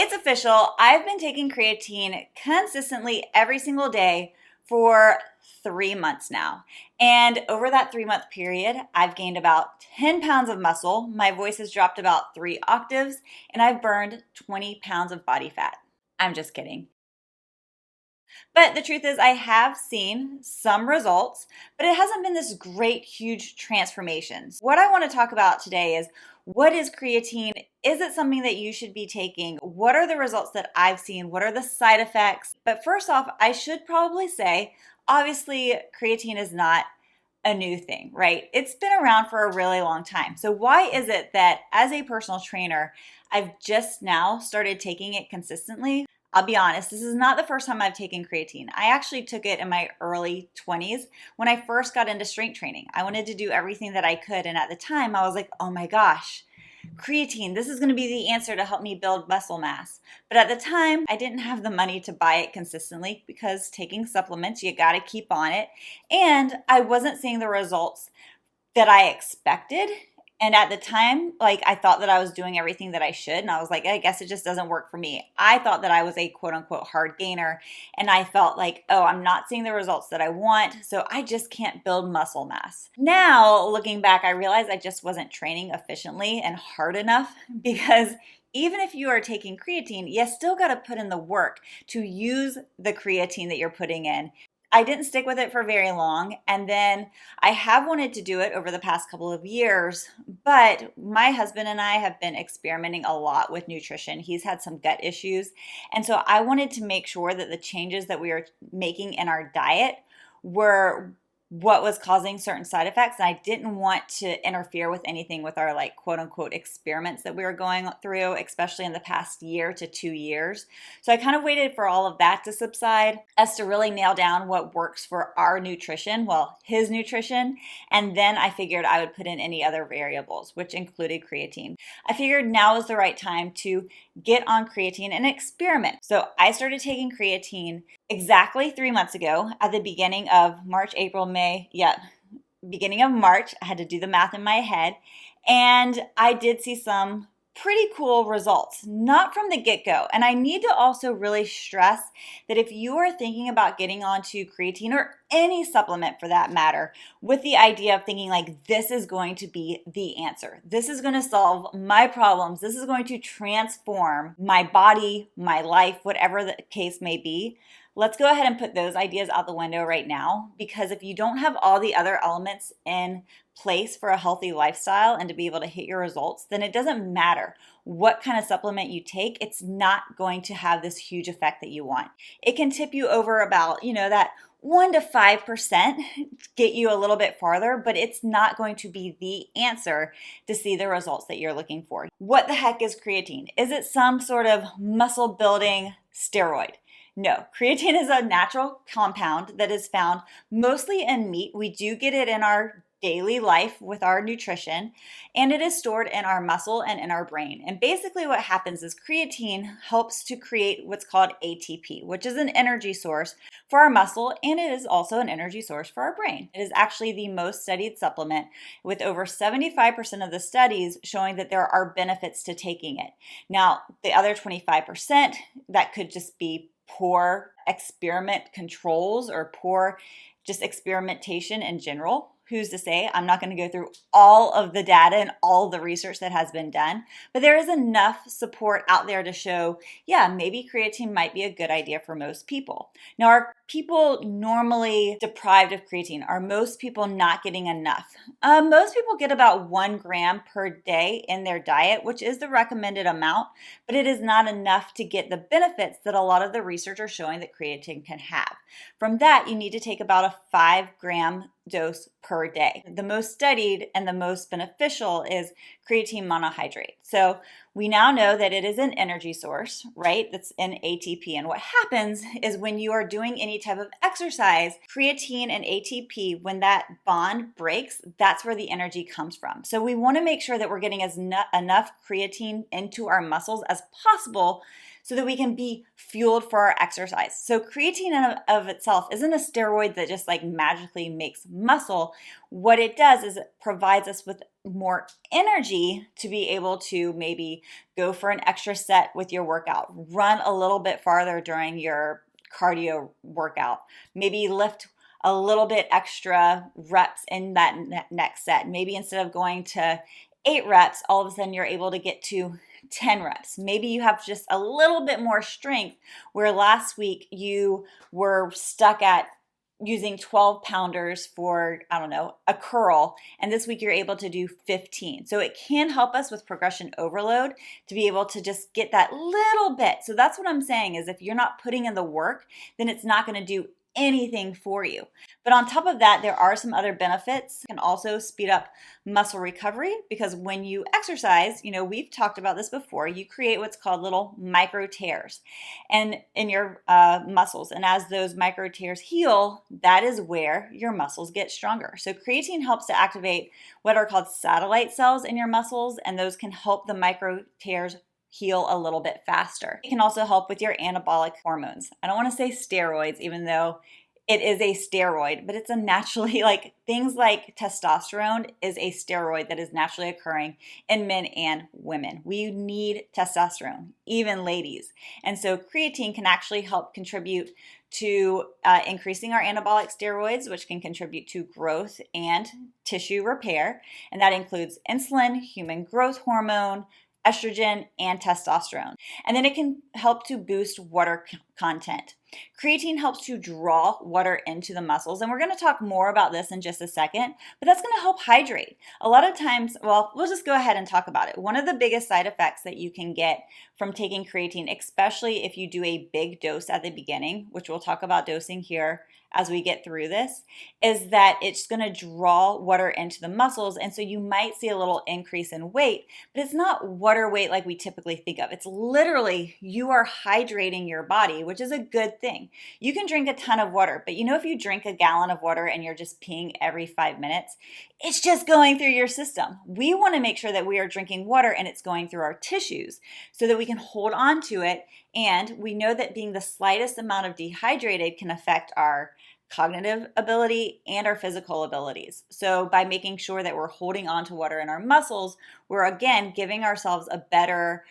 It's official. I've been taking creatine consistently every single day for 3 months now. And over that 3 month period, I've gained about 10 pounds of muscle. My voice has dropped about 3 octaves, and I've burned 20 pounds of body fat. I'm just kidding. But the truth is, I have seen some results, but it hasn't been this great, huge transformations. What I want to talk about today is, what is creatine? Is it something that you should be taking? What are the results that I've seen? What are the side effects? But first off, I should probably say, obviously, creatine is not a new thing, right? It's been around for a really long time. So why is it that as a personal trainer, I've just now started taking it consistently? I'll be honest, this is not the first time I've taken creatine. I actually took it in my early 20s when I first got into strength training. I wanted to do everything that I could. And at the time, I was like, oh my gosh, creatine, this is going to be the answer to help me build muscle mass. But at the time, I didn't have the money to buy it consistently because taking supplements, you got to keep on it. And I wasn't seeing the results that I expected. And at the time, I thought that I was doing everything that I should. And I was like, I guess it just doesn't work for me. I thought that I was a quote unquote hard gainer. And I felt like, oh, I'm not seeing the results that I want. So I just can't build muscle mass. Now, looking back, I realized I just wasn't training efficiently and hard enough, because even if you are taking creatine, you still got to put in the work to use the creatine that you're putting in. I didn't stick with it for very long, and then I have wanted to do it over the past couple of years, but my husband and I have been experimenting a lot with nutrition. He's had some gut issues, and so I wanted to make sure that the changes that we are making in our diet were what was causing certain side effects. And I didn't want to interfere with anything with our quote unquote experiments that we were going through, especially in the past year to 2 years. So I kind of waited for all of that to subside as to really nail down what works for our nutrition, well, his nutrition. And then I figured I would put in any other variables, which included creatine. I figured now is the right time to get on creatine and experiment. So I started taking creatine exactly 3 months ago at the beginning of March, April, May. Yeah, beginning of March. I had to do the math in my head. And I did see some pretty cool results, not from the get-go. And I need to also really stress that if you are thinking about getting onto creatine or any supplement for that matter, with the idea of thinking this is going to be the answer, this is going to solve my problems, this is going to transform my body, my life, whatever the case may be, let's go ahead and put those ideas out the window right now. Because if you don't have all the other elements in place for a healthy lifestyle and to be able to hit your results, then it doesn't matter what kind of supplement you take. It's not going to have this huge effect that you want. It can tip you over about, that 1 to 5%, get you a little bit farther, but it's not going to be the answer to see the results that you're looking for. What the heck is creatine? Is it some sort of muscle building steroid? No, creatine is a natural compound that is found mostly in meat. We do get it in our daily life with our nutrition, and it is stored in our muscle and in our brain. And basically what happens is creatine helps to create what's called ATP, which is an energy source for our muscle, and it is also an energy source for our brain. It is actually the most studied supplement, with over 75% of the studies showing that there are benefits to taking it. Now, the other 25%, that could just be poor experiment controls or poor just experimentation in general. Who's to say? I'm not going to go through all of the data and all the research that has been done, but there is enough support out there to show, yeah, maybe creatine might be a good idea for most people. Now, are people normally deprived of creatine? Are most people not getting enough? Most people get about 1 gram per day in their diet, which is the recommended amount, but it is not enough to get the benefits that a lot of the research are showing that creatine can have. From that, you need to take about a 5-gram dose per day. The most studied and the most beneficial is creatine monohydrate. So we now know that it is an energy source, right? That's in ATP. And what happens is when you are doing any type of exercise, creatine and ATP, when that bond breaks, that's where the energy comes from. So we want to make sure that we're getting enough creatine into our muscles as possible so that we can be fueled for our exercise. So creatine in of itself isn't a steroid that just magically makes muscle. what it does is it provides us with more energy to be able to maybe go for an extra set with your workout, run a little bit farther during your cardio workout, maybe lift a little bit extra reps in that next set. Maybe instead of going to 8 reps, all of a sudden you're able to get to 10 reps. Maybe you have just a little bit more strength where last week you were stuck at using 12 pounders for, I don't know, a curl, and this week you're able to do 15. So it can help us with progression overload to be able to just get that little bit. So that's what I'm saying is if you're not putting in the work, then it's not going to do anything for you. But on top of that, there are some other benefits. It can also speed up muscle recovery because when you exercise, we've talked about this before, you create what's called little micro tears and in your muscles. And as those micro tears heal, that is where your muscles get stronger. So creatine helps to activate what are called satellite cells in your muscles, and those can help the micro tears heal a little bit faster. It can also help with your anabolic hormones. I don't want to say steroids, even though it is a steroid, but it's a naturally, like things like testosterone is a steroid that is naturally occurring in men and women. We need testosterone, even ladies. And so creatine can actually help contribute to increasing our anabolic steroids, which can contribute to growth and tissue repair. And that includes insulin, human growth hormone, estrogen, and testosterone. And then it can help to boost water content. Creatine helps to draw water into the muscles, and we're going to talk more about this in just a second, but that's going to help hydrate. A lot of times, well, we'll just go ahead and talk about it. One of the biggest side effects that you can get from taking creatine, especially if you do a big dose at the beginning, which we'll talk about dosing here as we get through this, is that it's going to draw water into the muscles, and so you might see a little increase in weight, but it's not water weight like we typically think of. It's literally you are hydrating your body, which is a good thing. You can drink a ton of water, but if you drink a gallon of water and you're just peeing every 5 minutes, it's just going through your system. We want to make sure that we are drinking water and it's going through our tissues so that we can hold on to it. And we know that being the slightest amount of dehydrated can affect our cognitive ability and our physical abilities. So by making sure that we're holding on to water in our muscles, we're again giving ourselves a better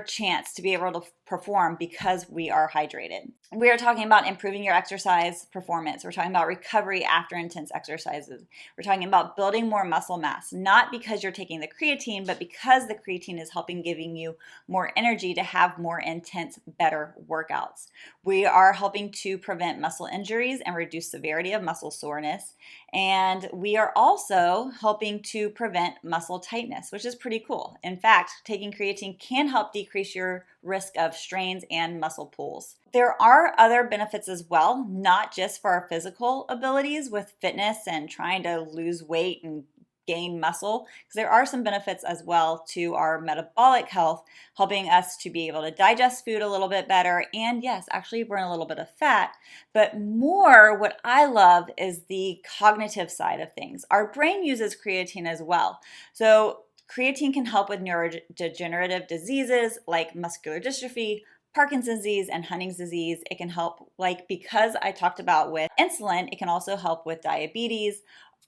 chance to be able to perform because we are hydrated. We are talking about improving your exercise performance. We're talking about recovery after intense exercises. We're talking about building more muscle mass, not because you're taking the creatine, but because the creatine is giving you more energy to have more intense, better workouts. We are helping to prevent muscle injuries and reduce severity of muscle soreness. And we are also helping to prevent muscle tightness, which is pretty cool. In fact, taking creatine can help decrease your risk of strains and muscle pulls. There are other benefits as well, not just for our physical abilities with fitness and trying to lose weight and gain muscle, because there are some benefits as well to our metabolic health, helping us to be able to digest food a little bit better and yes, actually burn a little bit of fat. But more, what I love is the cognitive side of things. Our brain uses creatine as well. So creatine can help with neurodegenerative diseases like muscular dystrophy, Parkinson's disease, and Huntington's disease. It can help, because I talked about with insulin, it can also help with diabetes,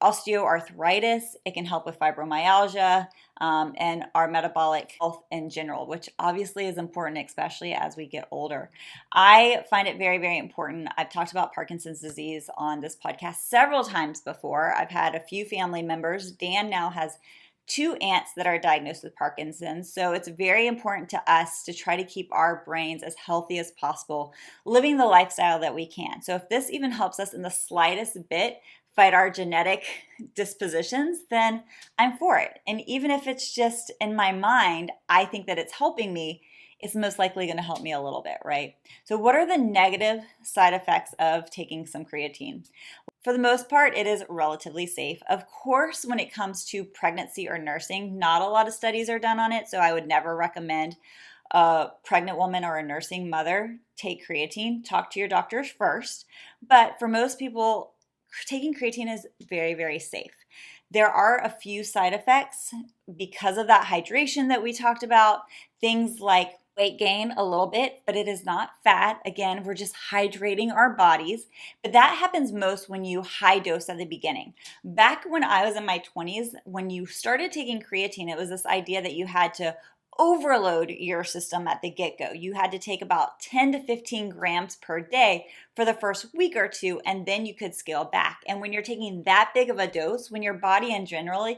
osteoarthritis. It can help with fibromyalgia and our metabolic health in general, which obviously is important, especially as we get older. I find it very, very important. I've talked about Parkinson's disease on this podcast several times before. I've had a few family members. Dan now has 2 aunts that are diagnosed with Parkinson's. So it's very important to us to try to keep our brains as healthy as possible, living the lifestyle that we can. So if this even helps us in the slightest bit fight our genetic dispositions, then I'm for it. And even if it's just in my mind, I think that it's helping me, it's most likely going to help me a little bit, right? So what are the negative side effects of taking some creatine? For the most part, it is relatively safe. Of course, when it comes to pregnancy or nursing, not a lot of studies are done on it, so I would never recommend a pregnant woman or a nursing mother take creatine. Talk to your doctors first. But for most people, taking creatine is very, very safe. There are a few side effects because of that hydration that we talked about, things like weight gain a little bit, but it is not fat. Again, we're just hydrating our bodies. But that happens most when you high dose at the beginning. Back when I was in my 20s, when you started taking creatine, it was this idea that you had to overload your system at the get-go. You had to take about 10 to 15 grams per day for the first week or two, and then you could scale back. And when you're taking that big of a dose, when your body in general,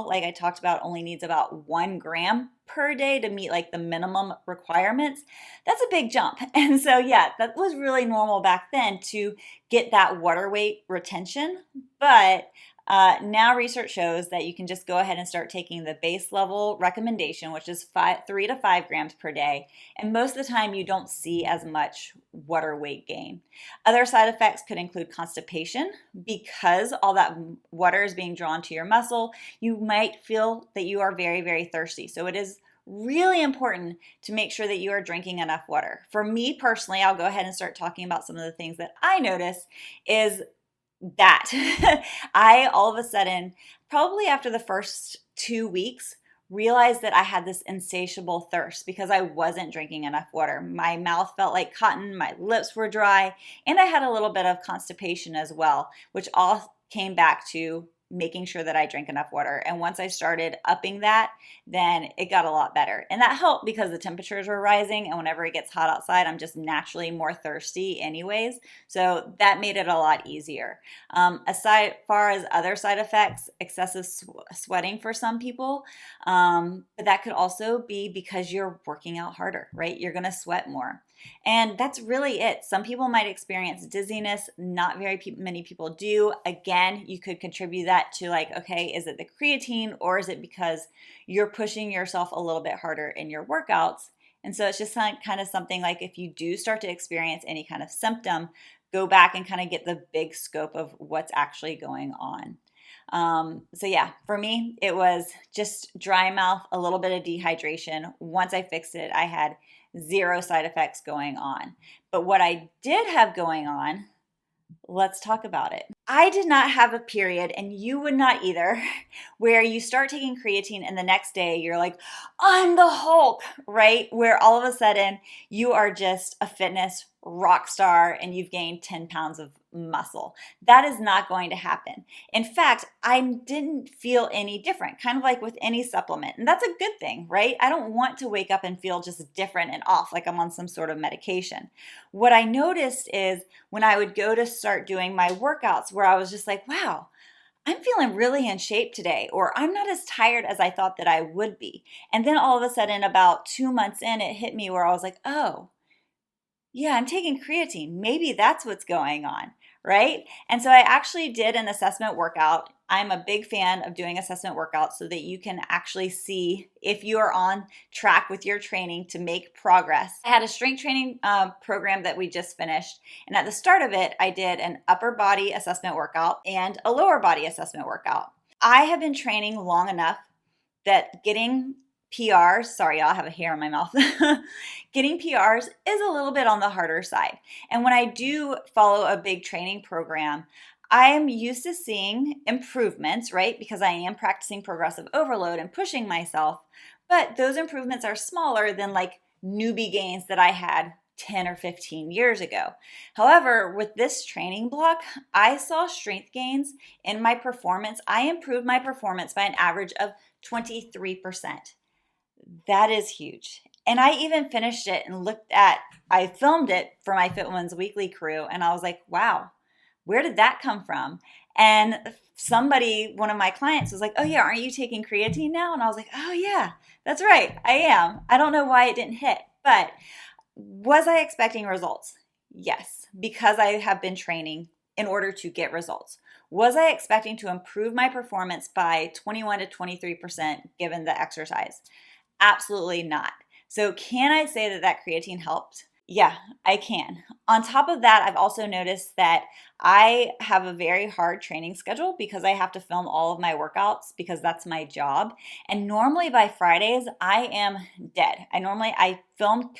like I talked about, only needs about 1 gram per day to meet like the minimum requirements, that's a big jump. And so yeah, that was really normal back then to get that water weight retention. But now research shows that you can just go ahead and start taking the base level recommendation, which is 3 to 5 grams per day. And most of the time you don't see as much water weight gain. Other side effects could include constipation. Because all that water is being drawn to your muscle, you might feel that you are very, very thirsty. So it is really important to make sure that you are drinking enough water. For me personally, I'll go ahead and start talking about some of the things that I notice is that I all of a sudden, probably after the first 2 weeks, realized that I had this insatiable thirst because I wasn't drinking enough water. My mouth felt like cotton, my lips were dry, and I had a little bit of constipation as well, which all came back to making sure that I drank enough water. And once I started upping that, then it got a lot better. And that helped because the temperatures were rising, and whenever it gets hot outside, I'm just naturally more thirsty anyways. So that made it a lot easier. Aside far as other side effects, excessive sweating for some people, but that could also be because you're working out harder, right? You're going to sweat more. And that's really it. Some people might experience dizziness. Not very many people do. Again, you could contribute that to like, okay, is it the creatine or is it because you're pushing yourself a little bit harder in your workouts? And so it's just kind of something like if you do start to experience any kind of symptom, go back and kind of get the big scope of what's actually going on. So yeah, for me, it was just dry mouth, a little bit of dehydration. Once I fixed it, I had zero side effects going on. But what I did have going on, let's talk about it. I did not have a period, and you would not either, where you start taking creatine and the next day you're like, I'm the Hulk, right? Where all of a sudden you are just a fitness rock star and you've gained 10 pounds of muscle. That is not going to happen. In fact, I didn't feel any different, kind of like with any supplement. And that's a good thing, right? I don't want to wake up and feel just different and off like I'm on some sort of medication. What I noticed is when I would go to start doing my workouts where I was just like, wow, I'm feeling really in shape today, or I'm not as tired as I thought that I would be. And then all of a sudden, about 2 months in, it hit me where I was like, oh, yeah, I'm taking creatine. Maybe that's what's going on, right? And so I actually did an assessment workout. I'm a big fan of doing assessment workouts so that you can actually see if you are on track with your training to make progress. I had a strength training program that we just finished. And at the start of it, I did an upper body assessment workout and a lower body assessment workout. I have been training long enough that getting PRs, sorry, y'all, I have a hair in my mouth. Getting PRs is a little bit on the harder side. And when I do follow a big training program, I am used to seeing improvements, right? Because I am practicing progressive overload and pushing myself. But those improvements are smaller than like newbie gains that I had 10 or 15 years ago. However, with this training block, I saw strength gains in my performance. I improved my performance by an average of 23%. That is huge. And I even finished it and I filmed it for my Fit Women's Weekly crew. And I was like, wow, where did that come from? And one of my clients was like, oh yeah, aren't you taking creatine now? And I was like, oh yeah, that's right, I am. I don't know why it didn't hit, but was I expecting results? Yes, because I have been training in order to get results. Was I expecting to improve my performance by 21 to 23% given the exercise? Absolutely not. So can I say that creatine helped? Yeah, I can. On top of that, I've also noticed that I have a very hard training schedule because I have to film all of my workouts because that's my job. And normally by Fridays, I am dead. I film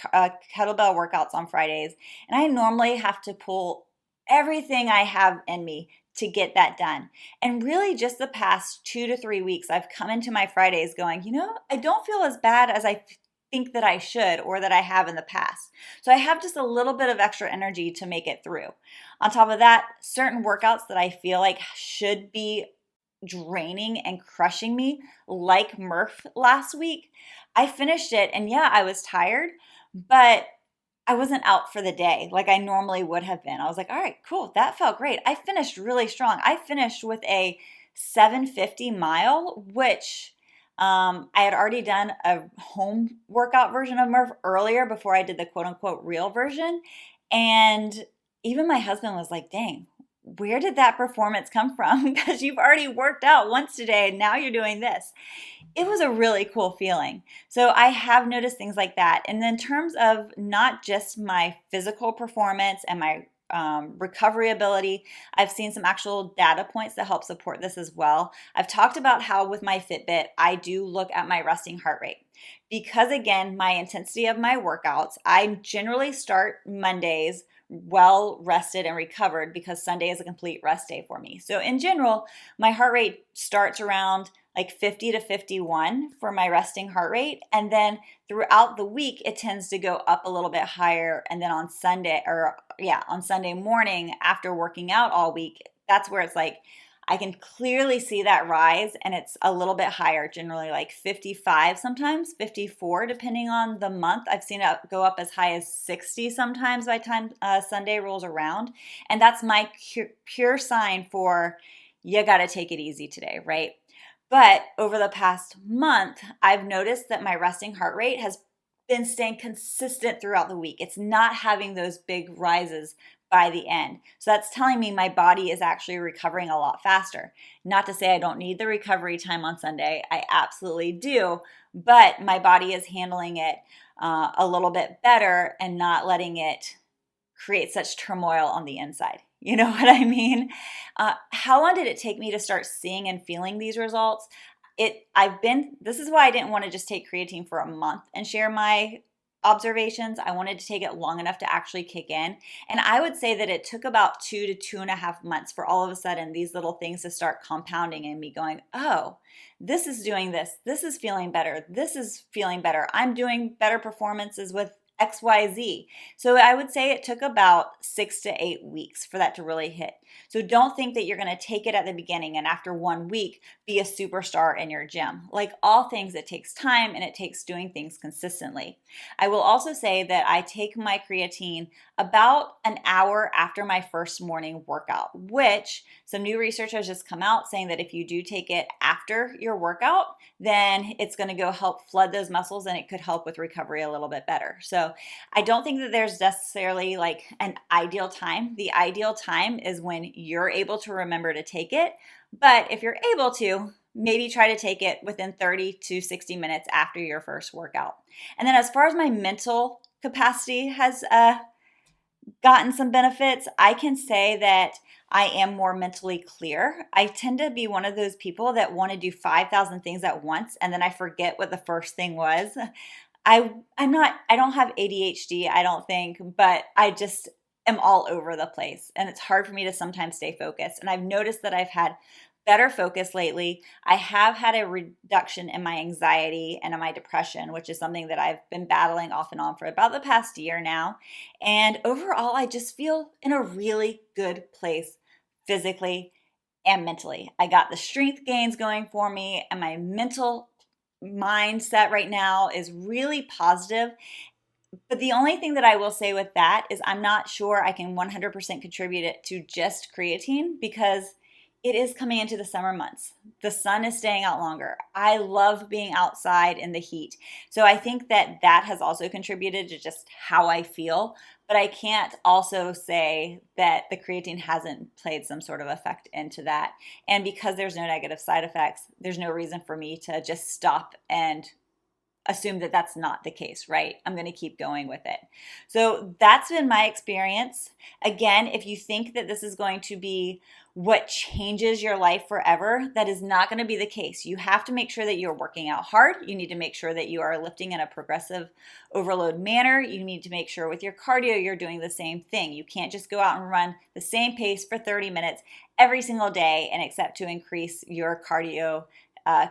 kettlebell workouts on Fridays, and I normally have to pull everything I have in me to get that done. And really just the past 2 to 3 weeks, I've come into my Fridays going, I don't feel as bad as I think that I should or that I have in the past. So I have just a little bit of extra energy to make it through. On top of that, certain workouts that I feel like should be draining and crushing me, like Murph last week, I finished it and yeah, I was tired, but I wasn't out for the day like I normally would have been. I was like, all right, cool. That felt great. I finished really strong. I finished with a 750 mile, which I had already done a home workout version of Murph earlier before I did the quote unquote real version. And even my husband was like, dang, where did that performance come from? Because you've already worked out once today and now you're doing this. It was a really cool feeling. So I have noticed things like that. And then in terms of not just my physical performance and my recovery ability, I've seen some actual data points that help support this as well. I've talked about how with my Fitbit, I do look at my resting heart rate. Because again, my intensity of my workouts, I generally start Mondays well rested and recovered because Sunday is a complete rest day for me. So in general, my heart rate starts around like 50 to 51 for my resting heart rate. And then throughout the week, it tends to go up a little bit higher. And then on Sunday morning after working out all week, that's where it's like, I can clearly see that rise and it's a little bit higher, generally like 55, sometimes 54, depending on the month. I've seen it go up as high as 60 sometimes by the time Sunday rolls around. And that's my pure sign for you got to take it easy today, right? But over the past month, I've noticed that my resting heart rate has been staying consistent throughout the week. It's not having those big rises by the end. So that's telling me my body is actually recovering a lot faster. Not to say I don't need the recovery time on Sunday. I absolutely do. But my body is handling it a little bit better and not letting it create such turmoil on the inside. You know what I mean? How long did it take me to start seeing and feeling these results? This is why I didn't want to just take creatine for a month and share my observations. I wanted to take it long enough to actually kick in. And I would say that it took about 2 to 2.5 months for all of a sudden these little things to start compounding and me going, oh, this is doing this. This is feeling better. This is feeling better. I'm doing better performances with XYZ. So I would say it took about 6 to 8 weeks for that to really hit. So don't think that you're going to take it at the beginning and after 1 week be a superstar in your gym. Like all things, it takes time and it takes doing things consistently. I will also say that I take my creatine about an hour after my first morning workout, which some new research has just come out saying that if you do take it after your workout, then it's going to go help flood those muscles and it could help with recovery a little bit better. So I don't think that there's necessarily like an ideal time. The ideal time is when you're able to remember to take it. But if you're able to, maybe try to take it within 30 to 60 minutes after your first workout. And then as far as my mental capacity has gotten some benefits, I can say that I am more mentally clear. I tend to be one of those people that want to do 5,000 things at once and then I forget what the first thing was. I don't have ADHD, I don't think, but I just am all over the place and it's hard for me to sometimes stay focused. And I've noticed that I've had better focus lately. I have had a reduction in my anxiety and in my depression, which is something that I've been battling off and on for about the past year now. And overall, I just feel in a really good place physically and mentally. I got the strength gains going for me and my mental mindset right now is really positive. But the only thing that I will say with that is I'm not sure I can 100% contribute it to just creatine because it is coming into the summer months. The sun is staying out longer. I love being outside in the heat. So I think that that has also contributed to just how I feel. But I can't also say that the creatine hasn't played some sort of effect into that. And because there's no negative side effects, there's no reason for me to just stop and assume that that's not the case, right? I'm going to keep going with it. So that's been my experience. Again, if you think that this is going to be what changes your life forever, that is not going to be the case. You have to make sure that you're working out hard. You need to make sure that you are lifting in a progressive overload manner. You need to make sure with your cardio, you're doing the same thing. You can't just go out and run the same pace for 30 minutes every single day and expect to increase your cardio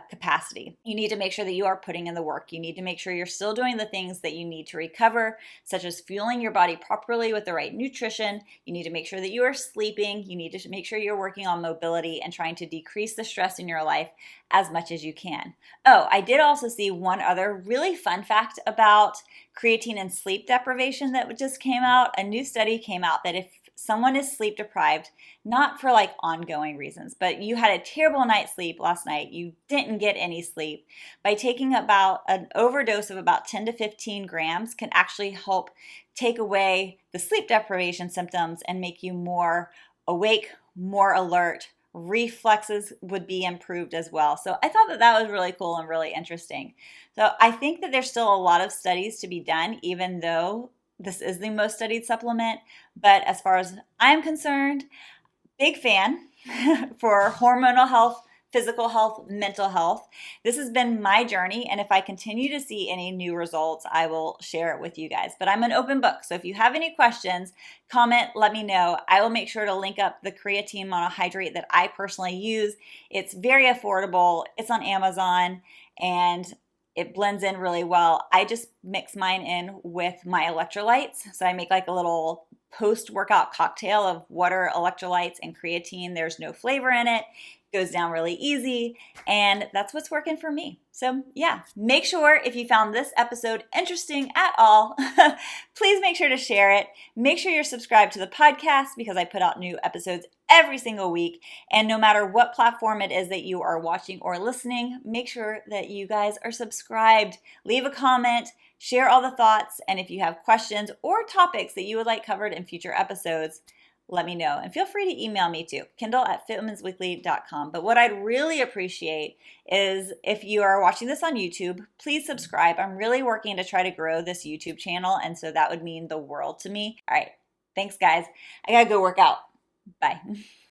capacity. You need to make sure that you are putting in the work. You need to make sure you're still doing the things that you need to recover, such as fueling your body properly with the right nutrition. You need to make sure that you are sleeping. You need to make sure you're working on mobility and trying to decrease the stress in your life as much as you can. Oh, I did also see one other really fun fact about creatine and sleep deprivation that just came out. A new study came out that if someone is sleep deprived, not for like ongoing reasons, but you had a terrible night's sleep last night, you didn't get any sleep, by taking about an overdose of about 10 to 15 grams can actually help take away the sleep deprivation symptoms and make you more awake, more alert. Reflexes would be improved as well. So I thought that that was really cool and really interesting. So I think that there's still a lot of studies to be done, even though this is the most studied supplement. But as far as I'm concerned, big fan for hormonal health, physical health, mental health. This has been my journey, and if I continue to see any new results, I will share it with you guys. But I'm an open book, so if you have any questions, comment, let me know. I will make sure to link up the creatine monohydrate that I personally use. It's very affordable. It's on Amazon, and it blends in really well. I just mix mine in with my electrolytes. So I make like a little post-workout cocktail of water, electrolytes, and creatine. There's no flavor in it. Goes down really easy, and that's what's working for me. So yeah, make sure if you found this episode interesting at all, please make sure to share it. Make sure you're subscribed to the podcast because I put out new episodes every single week. And no matter what platform it is that you are watching or listening, make sure that you guys are subscribed. Leave a comment, share all the thoughts, and if you have questions or topics that you would like covered in future episodes, let me know. And feel free to email me too, Kindal@fitwomensweekly.com. But what I'd really appreciate is if you are watching this on YouTube, please subscribe. I'm really working to try to grow this YouTube channel, and so that would mean the world to me. All right. Thanks, guys. I gotta go work out. Bye.